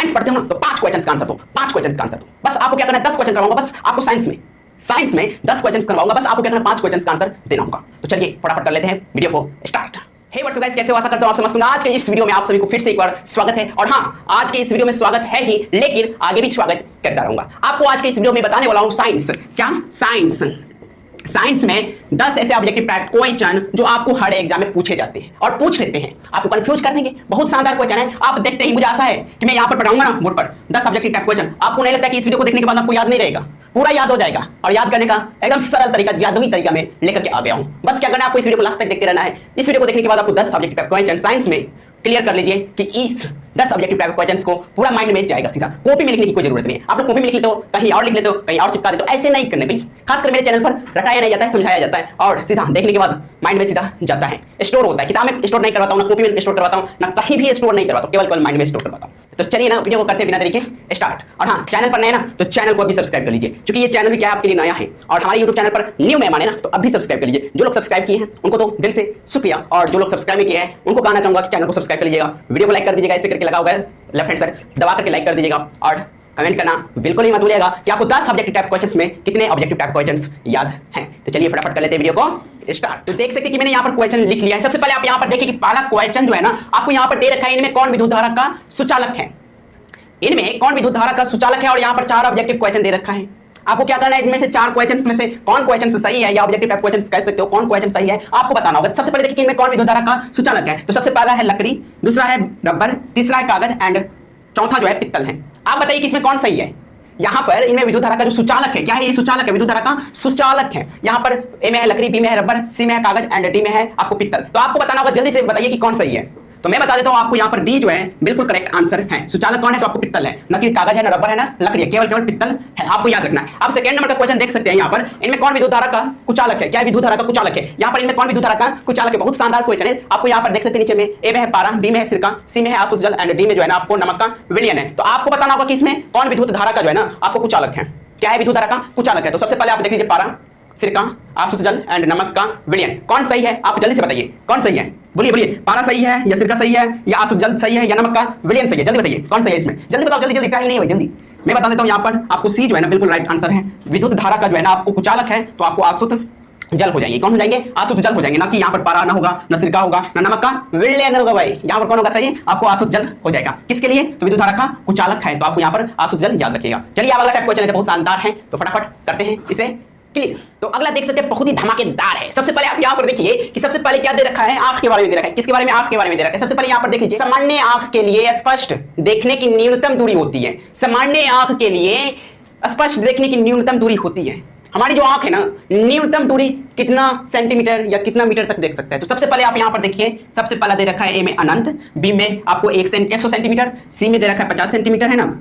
Science पढ़ते हो ना तो 5 क्वेश्चंस का आंसर दो, 5 क्वेश्चंस का आंसर दो। बस आपको क्या करना है, 10 क्वेश्चन करवाऊंगा बस आपको साइंस में 10 क्वेश्चंस करवाऊंगा, बस आपको क्या करना है 5 क्वेश्चंस का आंसर देना होगा। तो चलिए फटाफट कर लेते हैं वीडियो को स्टार्ट। हे व्हाट्सअप गाइस, कैसे हो? आशा करता हूं आप समझ। आज के इस वीडियो में आप सभी को फिर से एक बार स्वागत है। और हां, आज के इस वीडियो में स्वागत है ही, लेकिन आगे भी स्वागत करता रहूंगा। आपको आज के इस वीडियो में बताने वाला हूं साइंस। क्या? साइंस में 10 ऐसे ऑब्जेक्टिव टाइप क्वेश्चन जो आपको हर एग्जाम में पूछे जाते हैं और पूछ लेते हैं, आपको कंफ्यूज कर देंगे। बहुत शानदार क्वेश्चन है। आप देखते ही मुझे आशा है कि मैं यहां पर पढ़ाऊंगा ना बोर्ड पर 10 ऑब्जेक्टिव टाइप क्वेश्चन, आपको नहीं लगता कि इस वीडियो को देखने के बाद आपको याद नहीं रहेगा? पूरा याद हो जाएगा। और याद करने का एकदम सरल तरीका, जादुई तरीका में लेकर के आ गया हूं। बस क्या करना है, आपको इस वीडियो को लास्ट तक देखते रहना है। इस वीडियो को देखने के बाद आपको 10 ऑब्जेक्टिव टाइप क्वेश्चन साइंस में क्लियर कर लीजिए कि इस 10 ऑब्जेक्टिव टाइप क्वेश्चंस को पूरा माइंड में जाएगा सीधा। कॉपी में लिखने की कोई जरूरत नहीं है। आप लोग कॉपी में लिख लेते हो, कहीं और लिख लेते हो, कहीं और चिपका देते हो। ऐसे नहीं करने भाई। खासकर मेरे चैनल पर रटाया नहीं जाता है, समझाया जाता है और सीधा देखने के बाद माइंड में सीधा जाता है, स्टोर होता है। किताब में स्टोर नहीं करवाता हूं, ना कॉपी में स्टोर करवाता हूं, ना कहीं भी स्टोर नहीं करवाता हूं, केवल माइंड में स्टोर करवाता हूं। तो चलिए ना वीडियो को करते बिना तरीके स्टार्ट। और हाँ, चैनल पर नए ना तो चैनल को अभी सब्सक्राइब कर लीजिए, क्योंकि ये चैनल भी क्या आपके लिए नया है और हमारे YouTube चैनल पर न्यू मेहमान है ना, तो अभी सब्सक्राइब कर लीजिए। जो लोग सब्सक्राइब किए हैं उनको तो दिल से शुक्रिया, और जो लोग सब्सक्राइब नहीं किए हैं उनको कहना चाहूंगा कि चैनल को सब्सक्राइब कर लीजिएगा, वीडियो को लाइक कर दीजिएगा, ऐसे करके लगा होगा लेफ्ट हैंड साइड दबा करके लाइक कर दीजिएगा, और कमेंट करना बिल्कुल ही मत भूलिएगा कि आपको 10 ऑब्जेक्टिव टाइप क्वेश्चंस में कितने ऑब्जेक्टिव टाइप क्वेश्चंस याद हैं। तो चलिए फटाफट कर लेते हैं वीडियो को स्टार्ट। तो देख सकते हैं कि मैंने यहाँ पर क्वेश्चन लिख लिया है। सबसे पहले आप यहाँ पर देखिए कि पहला क्वेश्चन जो है ना आपको यहाँ पर दे रखा है, इनमें कौन विद्युत धारा का सुचालक है। इनमें कौन विद्युत धारा का सुचालक है, और यहाँ पर 4 ऑब्जेक्टिव क्वेश्चन दे रखा है। आपको क्या करना है, इनमें से 4 क्वेश्चंस में से कौन क्वेश्चन सही है, या ऑब्जेक्टिव टाइप क्वेश्चंस कह सकते हो, कौन क्वेश्चन सही है आपको बताना होगा। सबसे पहले देखिए कि इनमें कौन विद्युत धारा का सुचालक है। तो सबसे पहला है लकड़ी, दूसरा है रबर, तीसरा है कागज एंड चौथा जो है पित्तल है। आप बताइए कि इसमें कौन सही है। यहाँ पर इनमें विद्युत धारा का जो सुचालक है, क्या है ये सुचालक है, विद्युत धारा का सुचालक है। यहाँ पर ए में है लकड़ी, बी में है रबर, सी में है कागज एंड डी में है आपको पित्तल। तो आपको बताना होगा, जल्दी से बताइए कि कौन सही है। तो मैं बता देता हूं आपको, यहाँ पर डी जो है बिल्कुल करेक्ट आंसर है। सुचालक कौन है, तो आपको पित्तल है, ना कि कागज है, ना रबर है, ना लकड़ी है, केवल पित्तल है। आपको याद रखना है। आप सेकंड नंबर का क्वेश्चन देख सकते हैं। यहाँ पर इनमें कौन विद्युत धारा का कुचालक है, क्या विद्युत धारा का कुचालक है। यहाँ पर इनमें कौन विद्युत धारा का कुचालक है, बहुत शानदार क्वेश्चन है। आपको यहाँ पर देख सकते हैं नीचे में ए में है पारा, बी में है सिरका, सी में है आसुत जल एंड डी में जो है ना आपको नमक का विलयन है। तो आपको बताना होगा कि इसमें कौन विद्युत धारा का जो है ना आपको कुचालक है, क्या है विद्युत धारा का कुचालक है। तो सबसे पहले आप देख लीजिए पारा, सिरका, आसुत जल एंड नमक का विलयन कौन सही है। आप जल्दी से बताइए कौन सही है, बोलिए बोलिए। पारा सही है या सिरका सही है या आसुत जल सही है या नमक का विलयन सही है, जल्दी बताइए कौन सही है इसमें। जल्दी बताओ, जल्दी जल्दी, टाइम नहीं है जल्दी। मैं बता देता हूं, यहाँ पर आपको सी जो है ना बिल्कुल राइट आंसर है। विद्युत धारा का जो है ना आपको कुचालक है, तो आपको आसुत जल हो जाएंगे। कौन हो जाएंगे, आसुत जल हो जाएंगे, ना कि यहाँ पर पारा ना होगा, ना सिरका होगा, ना नमक का विलयन होगा। भाई यहाँ पर कौन होगा सही, आपको आसुत जल हो जाएगा। किसके लिए, तो विद्युत धारा का कुचालक है, तो आपको यहाँ पर आसुत जल याद रखिएगा। चलिए अगला टाइप क्वेश्चन है, बहुत शानदार है, तो फटाफट करते हैं इसे क्लियर। तो अगला देख सकते हैं, बहुत ही धमाकेदार है। सबसे पहले आप यहाँ पर देखिए कि सबसे पहले क्या दे रखा है, आंख के बारे में दे रखा है। किसके बारे में, आंख के बारे में दे रखा है। सबसे पहले यहाँ पर देख लीजिए, सामान्य आंख के लिए स्पष्ट देखने की न्यूनतम दूरी होती है। सामान्य आंख के लिए स्पष्ट देखने की न्यूनतम दूरी होती है। हमारी जो आंख है ना, न्यूनतम दूरी कितना सेंटीमीटर या कितना मीटर तक देख सकता है। तो सबसे पहले आप यहाँ पर देखिए, सबसे पहला दे रखा है ए में अनंत, बी में आपको 100 सेंटीमीटर, सी में दे रखा है 50 सेंटीमीटर है ना,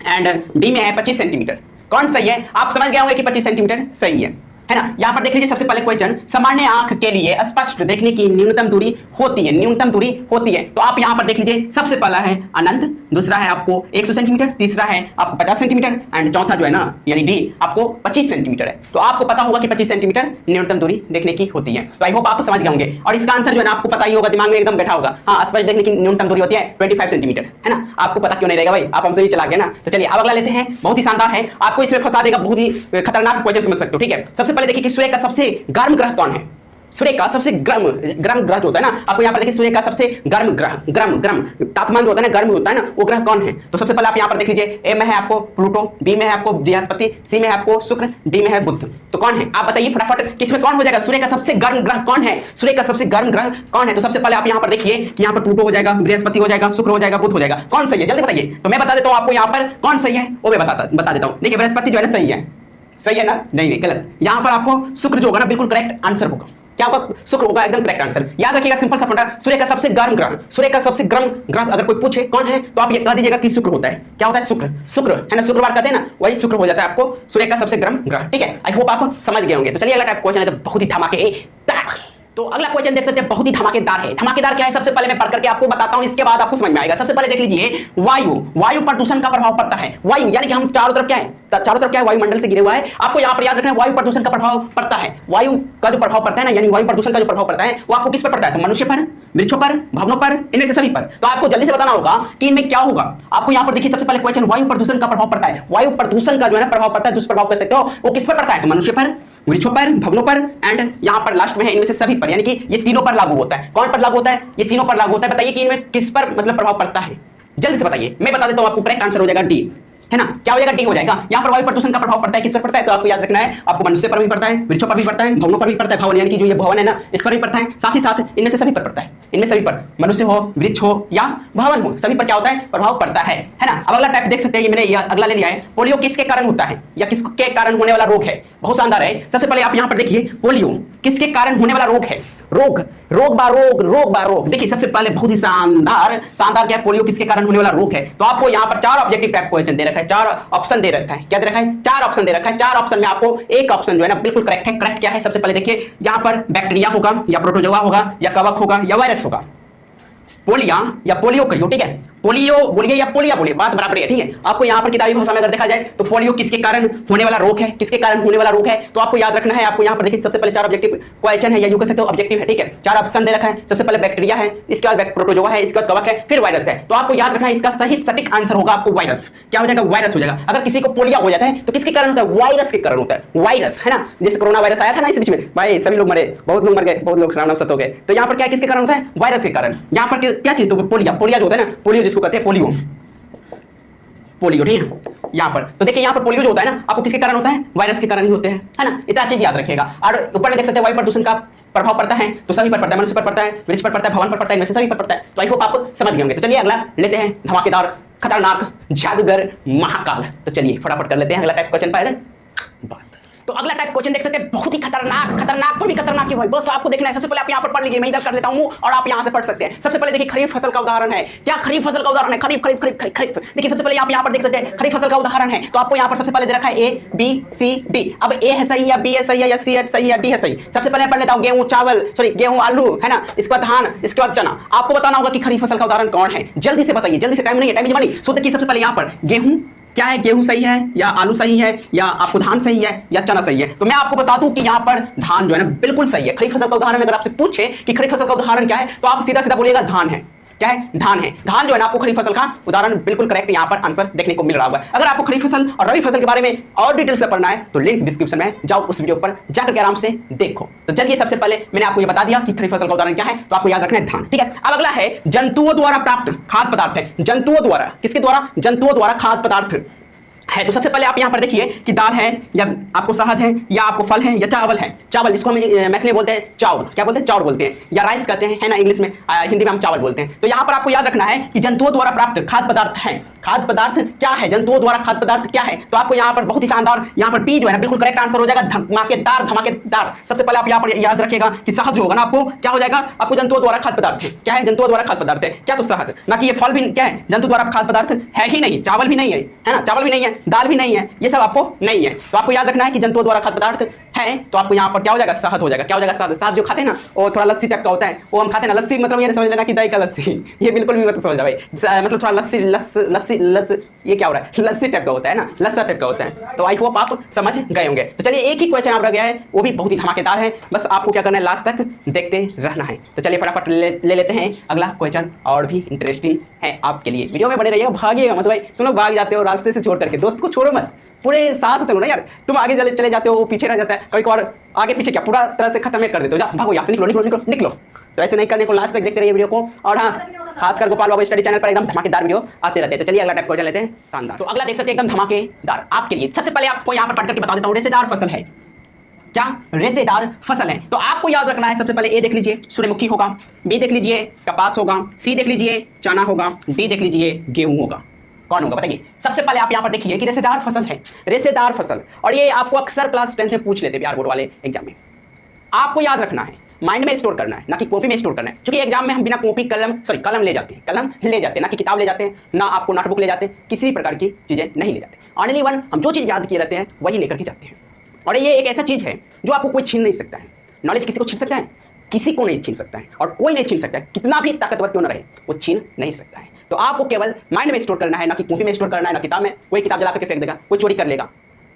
एंड डी में है 25 सेंटीमीटर। कौन सही है, आप समझ गए होंगे कि 25 सेंटीमीटर सही है ना। यहाँ पर देख लीजिए, सबसे पहले क्वेश्चन, सामान्य आंख के लिए स्पष्ट देखने की न्यूनतम दूरी होती है, न्यूनतम दूरी होती है। तो आप यहाँ पर देख लीजिए, सबसे पहला है अनंत, दूसरा है आपको 100 सेंटीमीटर, तीसरा है आपको 50 सेंटीमीटर एंड चौथा जो है ना यानी डी आपको 25 सेंटीमीटर है। तो आपको पता होगा कि 25 सेंटीमीटर न्यूनतम दूरी देखने की होती है। तो आई होप आप समझ गए होंगे, और इसका आंसर जो है ना आपको पता ही होगा, दिमाग में एकदम बैठा होगा। हाँ, स्पष्ट देखने की न्यूनतम दूरी होती है 25 सेंटीमीटर, है ना। आपको पता क्यों नहीं रहेगा भाई, आप हमसे भी चला गए ना। तो चलिए अब अगला लेते हैं, बहुत ही शानदार है, आपको इसमें फंसा देगा, बहुत ही खतरनाक क्वेश्चन समझ सकते हो। ठीक है, सबसे पहले देखिए कि सूर्य का सबसे गर्म ग्रह कौन है। सूर्य का सबसे गर्म ग्रह जो होता है ना, आपको यहाँ पर देखिए सूर्य का सबसे गर्म ग्रह, गर्म तापमान जो होता है ना, गर्म होता है ना, वो ग्रह कौन है। तो सबसे पहले आप यहाँ पर देख लीजिए, ए में है आपको प्लूटो, बी में है आपको बृहस्पति, सी में है आपको शुक्र, डी में है बुध। तो कौन है, आप बताइए फटाफट किसमें कौन हो जाएगा। सूर्य का सबसे गर्म ग्रह कौन है, सूर्य का सबसे गर्म ग्रह कौन है। तो सबसे पहले आप यहाँ पर देखिए कि यहाँ पर प्लूटो हो जाएगा, बृहस्पति हो जाएगा, शुक्र हो जाएगा, बुध हो जाएगा। कौन सही है, जल्दी बताइए। तो मैं बता देता हूँ आपको यहाँ पर कौन सही है, वो मैं बता देता हूँ। देखिए बृहस्पति जो है ना सही है, सही है ना, नहीं गलत। यहाँ पर आपको शुक्र जो होगा ना बिल्कुल करेक्ट आंसर होगा। क्या होगा, शुक्र होगा, एकदम करेक्ट आंसर। याद रखिएगा, सिंपल सा फंडा, सूर्य का सबसे गर्म ग्रह, सूर्य का सबसे गर्म ग्रह अगर कोई पूछे कौन है, तो आप ये कह दीजिएगा कि शुक्र होता है। क्या होता है, शुक्र है ना, शुक्रवार कहते हैं ना, वही शुक्र हो जाता है आपको सूर्य का सबसे गर्म ग्रह। ठीक है, आई होप आप समझ गए होंगे। तो चलिए अगला टाइप क्वेश्चन है, तो बहुत ही धमाकेदार। तो अगला क्वेश्चन देख सकते हैं, बहुत ही धमाकेदार है। धमाकेदार क्या है सबसे पहले मैं पढ़ करके आपको बताता हूं, इसके बाद आपको समझ में आएगा। सबसे पहले देख लीजिए, वायु प्रदूषण का प्रभाव पड़ता है। वायु यानी कि हम चारों तरफ क्या है, चारों तरफ क्या है, वायुमंडल से घिरे हुआ है। आपको यहां पर याद रखना है वायु प्रदूषण का प्रभाव पड़ता है। वायु का जो प्रभाव पड़ता है ना, यानी वायु प्रदूषण का जो प्रभाव पड़ता है वो आपको किस पर पड़ता है, तो मनुष्य पर, वृक्षों पर, भवनों पर, इनमें से सभी पर। तो आपको जल्दी से बताना होगा कि इनमें क्या होगा। आपको यहां पर देखिए सबसे पहले क्वेश्चन, वायु प्रदूषण का प्रभाव पड़ता है। वायु प्रदूषण का जो है ना प्रभाव पड़ता है, दुष्प्रभाव कर सकते हो, वो किस पर पड़ता है, तो मनुष्य पर, वृक्षों पर, भवनों पर एंड यहां पर लास्ट में है इनमें से सभी पर, यानी कि ये तीनों पर लागू होता है। कौन पर लागू होता है, ये तीनों पर लागू होता है। बताइए कि इनमें किस पर मतलब प्रभाव पड़ता है, जल्दी से बताइए। मैं बता देता हूं आपको, करेक्ट आंसर हो जाएगा डी, है ना। क्या हो जाएगा, डी हो जाएगा। यहां पर वायु प्रदूषण का प्रभाव पड़ता है, किस पर पड़ता है, तो आपको याद रखना है, आपको मनुष्य पर भी पड़ता है, वृक्षों पर भी पड़ता है, भवनों पर भी पड़ता है। भवन यानी कि जो ये भवन है ना, इस पर भी पड़ता है, साथ ही साथ इनमें से सभी पर पड़ता है। इनमें सभी पर, मनुष्य हो, वृक्ष हो या भवन हो, सभी पर क्या होता है, प्रभाव पड़ता है ना। अब अगला टाइप देख सकते हैं, ये मैंने अगला ले लिया है, पोलियो किसके कारण होता है या किसके कारण होने वाला रोग है। बहुत शानदार है। सबसे पहले आप यहां पर देखिए, पोलियो किसके कारण होने वाला रोग है, रोग बा रोग। देखिए सबसे पहले बहुत ही शानदार क्या है, पोलियो किसके कारण होने वाला रोग है। तो आपको यहां पर चार ऑब्जेक्टिव टाइप क्वेश्चन दे रखा है, चार ऑप्शन दे रखा है। क्या दे रखा है, चार ऑप्शन दे रखा है। चार ऑप्शन में आपको एक ऑप्शन जो है ना बिल्कुल करेक्ट है। करेक्ट क्या है, सबसे पहले देखिए, यहां पर बैक्टीरिया होगा या प्रोटोजोआ होगा या कवक होगा या वायरस होगा। पोलिया या पोलियो कहियो, ठीक है, पोलियो बोलिए या पोलिया बोलिए, बात बराबर है, ठीक है। आपको यहां पर किताबी भाषा में अगर देखा जाए तो पोलियो किसके कारण होने वाला रोग है, किसके कारण होने वाला रोग है, तो आपको याद रखना है। आपको यहां पर देखिए सबसे पहले चार ऑब्जेक्टिव क्वेश्चन है या यूं कह सकते हो ऑब्जेक्टिव है, ठीक है। चार ऑप्शन दे रखा है। सबसे पहले बैक्टीरिया है, इसके बाद प्रोटोजोआ है, इसके बाद कवक है, फिर वायरस है। तो आपको याद रखना है इसका सही सटीक आंसर होगा आपको वायरस। क्या हो जाएगा, वायरस हो जाएगा। अगर किसी को पोलिया हो जाता है तो किसके कारण होता है, वायरस के कारण होता है। वायरस है ना, जैसे कोरोना वायरस आया था ना इस बीच में, भाई सभी लोग मरे, बहुत लोग मर गए, बहुत लोग राम सत हो गए। तो यहां पर क्या किसके कारण होता है, वायरस के कारण। यहां पर क्या चीज, तो पोलिया जो होता है ना, पोलियो जिसको कहते हैं पोलियो, ठीक है। यहां पर तो देखिए, यहां पर पोलियो जो होता है ना, आपको किसके कारण होता है, वायरस के कारण ही होते हैं, है ना। इतना चीज याद रखिएगा। और ऊपर में देख सकते हैं वायु प्रदूषण का प्रभाव पड़ता है, तो सभी पर पड़ता है, मनुष्य पर पड़ता है, वृक्ष पर पड़ता है, भवन पर पड़ता है, इनमें से सभी पर पड़ता है। तो आई होप आप समझ गए होंगे। तो चलिए अगला लेते हैं, धमाकेदार, खतरनाक, जादूगर, महाकाल। तो चलिए फटाफट कर लेते हैं अगला टाइप क्वेश्चन पर बात। तो अगला टाइप क्वेश्चन देख सकते हैं, बहुत ही खतरनाक पर भी खतरनाक है भाई, बस आपको देखना है। सबसे पहले आप यहां पर पढ़ लीजिए, मैं इधर कर लेता हूं और आप यहां से पढ़ सकते हैं। सबसे पहले देखिए, खरीफ फसल का उदाहरण है। क्या खरीफ फसल का उदाहरण है, खरीफ। देखिए सबसे पहले आप यहां पर देख सकते हैं, खरीफ फसल का उदाहरण है। तो आपको यहां पर सबसे पहले दे रखा है ए बी सी डी। अब ए है सही या बी है सही या सी है सही या डी है सही। सबसे पहले पढ़ लेता हूं, गेहूं आलू, है ना, इसके बाद धान, इसके बाद चना। आपको बताना होगा कि खरीफ फसल का उदाहरण कौन है। जल्दी से बताइए, जल्दी से, टाइम नहीं है, टाइम नहीं। सो देखिए सबसे पहले यहां पर गेहूं क्या है, गेहूं सही है या आलू सही है या आपको धान सही है या चना सही है। तो मैं आपको बता दूं कि यहां पर धान जो है ना बिल्कुल सही है। खरीफ फसल का उदाहरण में अगर आपसे पूछे कि खरीफ फसल का उदाहरण क्या है, तो आप सीधा बोलिएगा धान है। क्या है, धान है। धान जो है ना आपको खरीफ फसल का उदाहरण बिल्कुल करेक्ट यहां पर आंसर देखने को मिल रहा होगा। अगर आपको खरीफ फसल और रबी फसल के बारे में और डिटेल से पढ़ना है तो लिंक डिस्क्रिप्शन में जाओ, उस वीडियो पर जाकर के आराम से देखो। तो चलिए सबसे पहले मैंने आपको ये बता दिया कि खरीफ फसल का उदाहरण क्या है, तो आपको याद रखना है धान, ठीक है। अब अगला है जंतुओं द्वारा प्राप्त खाद्य पदार्थ है। जंतुओं द्वारा, किसके द्वारा, जंतुओं द्वारा खाद्य पदार्थ है। तो सबसे पहले आप यहां पर देखिए कि दाल है या आपको शहद है या आपको फल है या चावल है। चावल जिसको हम मैथिली बोलते हैं चाउर, क्या बोलते हैं, चाउर बोलते हैं या राइस कहते हैं, है ना, इंग्लिश में, हिंदी में हम चावल बोलते हैं। तो यहां पर आपको याद रखना है कि जंतुओं द्वारा प्राप्त खाद्य पदार्थ है। खाद्य पदार्थ क्या है, जंतुओं द्वारा खाद्य पदार्थ क्या है। तो आपको यहां पर बहुत ही शानदार, यहां पर बी जो है ना बिल्कुल करेक्ट आंसर हो जाएगा, धमाकेदार। सबसे पहले आप यहां पर याद रखिएगा कि शहद जो होगा ना, आपको क्या हो जाएगा, आपको जंतुओं द्वारा खाद्य पदार्थ है। क्या है, जंतुओं द्वारा खाद्य पदार्थ है क्या, तो शहद। ना कि ये फल भी क्या है, जंतु द्वारा खाद्य पदार्थ है ही नहीं, चावल भी नहीं है ना, चावल भी नहीं है, दाल भी नहीं है, ये सब आपको नहीं है। तो आपको याद रखना है कि जंतुओं द्वारा खाद्य पदार्थ है, तो आपको यहाँ पर क्या हो जाएगा, शहद हो जाएगा। क्या हो जाएगा, शहद जो खाते हैं ना, वो थोड़ा लस्सी टाइप का होता है, वो हम खाते हैं ना, लस्सी मतलब ये समझ लेना कि दही का लस्सी, ये बिल्कुल भी मत समझ भाई, मतलब थोड़ा लस्सी ये क्या हो रहा है, लस्सी टाइप का होता है ना, लस्सा टाइप का होता है। तो आई होप आप समझ गए होंगे। तो चलिए एक ही क्वेश्चन आप रह गया है, वो भी बहुत ही धमाकेदार है, बस आपको क्या करना है, लास्ट तक देखते रहना है। तो चलिए फटाफट ले लेते हैं अगला क्वेश्चन, और भी इंटरेस्टिंग है आपके लिए। वीडियो में बने रहिएगा, भागिएगा मत भाई, तुम लोग भाग जाते हो रास्ते से छोड़ करके, दोस्त को छोड़ो मत, पूरे साथ चलो ना यार। तुम आगे चले जाते हो, वो पीछे रह जाता है, कभी कभार आगे पीछे क्या पूरा तरह से खत्म कर देते हो। जा भागो यहाँ से, निकलो। तो ऐसे नहीं करने को, लास्ट तक देखते रहिए वीडियो को। और हाँ, खासकर गोपाल बाबू स्टडी चैनल पर एकदम धमाकेदार वीडियो आते रहते हैं। तो चलिए अगला टाइप क्वेश्चन लेते हैं, शानदार। तो अगला देख सकते हैं एकदम धमाकेदार आपके लिए। सबसे पहले आपको यहाँ पर पढ़ करके बता देता हूँ, रेशेदार फसल है। क्या, रेशेदार फसल है। तो आपको याद रखना है, सबसे पहले ए देख लीजिए सूर्यमुखी होगा, बी देख लीजिए कपास होगा, सी देख लीजिए चना होगा, डी देख लीजिए गेहूं होगा। कौन होगा बताइए। सबसे पहले आप यहां पर देखिए कि रेशेदार फसल है, रेशेदार फसल, और ये आपको अक्सर क्लास 10 में पूछ लेते बिहार बोर्ड वाले एग्जाम में। आपको याद रखना है, माइंड में स्टोर करना है, ना कि कॉपी में स्टोर करना है। क्योंकि एग्जाम में हम बिना कॉपी कलम ले जाते हैं, ना कि किताब ले जाते हैं, ना आपको नोटबुक ले जाते हैं, किसी भी प्रकार की चीजें नहीं ले जाते। ओनली वन, हम जो चीज याद किए रहते हैं वही लेकर के जाते हैं। और ये एक ऐसा चीज है जो आपको कोई छीन नहीं सकता है। नॉलेज किसी को छीन सकता है? किसी को नहीं छीन सकता है और कोई नहीं छीन सकता है, कितना भी ताकतवर क्यों ना रहे वो छीन नहीं सकता है। तो आपको केवल माइंड में स्टोर करना है, ना कि कॉपी में स्टोर करना है, ना किताब में। कोई किताब जला करके फेंक देगा, कोई चोरी कर लेगा,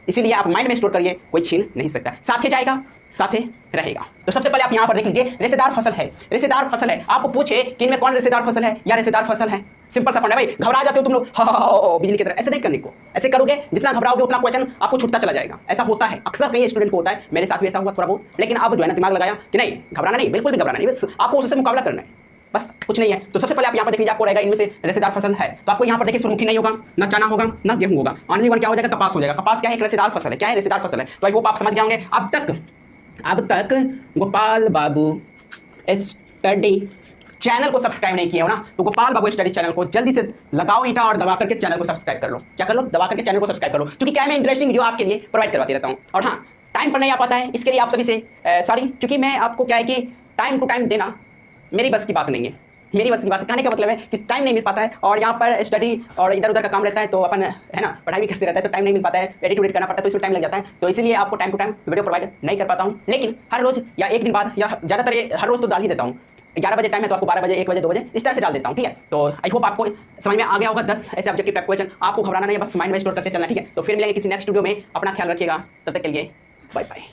इसीलिए आप माइंड में स्टोर करिए, कोई छीन नहीं सकता। साथे जाएगा साथे रहेगा। तो सबसे पहले आप यहां पर देख लीजिए, रेशेदार फसल है। रेशेदार फसल है, आपको पूछे कि इनमें कौन रेशेदार फसल है या रेशेदार फसल है, सिंपल सा फंड है भाई। घबरा जाते हो तुम लोग बिजली की तरह, ऐसे नहीं करने को। ऐसे करोगे जितना घबराओगे उतना क्वेश्चन आपको छूटता चला जाएगा। ऐसा होता है अक्सर, कई स्टूडेंट को होता है, मेरे साथ भी ऐसा हुआ थोड़ा बहुत। लेकिन अब जो है ना दिमाग लगाया कि नहीं घबराना नहीं, बिल्कुल भी घबराना नहीं, बस आपको उससे मुकाबला करना है, बस कुछ नहीं है। तो सबसे पहले आप यहाँ पर देख लीजिए, आपको रहेगा इनमें से रेशेदार फसल है। तो आपको यहाँ पर देखिए सूरजमुखी नहीं होगा, ना चना होगा, ना गेहूं होगा। ऑनली वन क्या हो जाएगा, कपास हो जाएगा। कपास क्या है, एक रेशेदार फसल है। क्या है, रेशेदार फसल है। तो आई होप आप समझ गए होंगे। अब तक गोपाल बाबू स्टडी चैनल को सब्सक्राइब नहीं किया हो ना, तो गोपाल बाबू स्टडी चैनल को जल्दी से लगाओ ईंटा और दबा करके चैनल को सब्सक्राइब कर लो। क्या कर लो, दबा करके चैनल को सब्सक्राइब कर लो, क्योंकि क्या मैं इंटरेस्टिंग वीडियो आपके लिए प्रोवाइड करवाती रहता हूँ। और हाँ, टाइम पर नहीं आ पाता है, इसके लिए आप सभी से सॉरी, क्योंकि मैं आपको क्या है कि टाइम टू टाइम देना मेरी बस की बात नहीं है। मेरी बस की बात कहने का मतलब है कि टाइम नहीं मिल पाता है, और यहाँ पर स्टडी और इधर उधर का काम रहता है, तो अपन है ना पढ़ाई भी करते रहता है, तो टाइम नहीं मिल पाता है, एडिट उडिट करना पड़ता है, तो इसमें टाइम लग जाता है। तो इसीलिए आपको time to time video provide नहीं कर पाता हूँ। लेकिन हर रोज या एक दिन बाद या ज़्यादातर हर रोज तो डाल ही देता हूँ। 11 बजे टाइम है तो आपको 12 बजे, 1 बजे, 2 बजे इस तरह से डाल देता हूँ, ठीक है। तो आई होप आपको समझ में आ गया होगा 10 ऐसे ऑब्जेक्टिव टाइप क्वेश्चन। आपको घबराना नहीं है, बस माइंड में स्टोर करते चलना, ठीक है। तो फिर मिलेंगे किसी नेक्स्ट वीडियो में, अपना ख्याल रखिएगा, तब तक के लिए बाय बाय।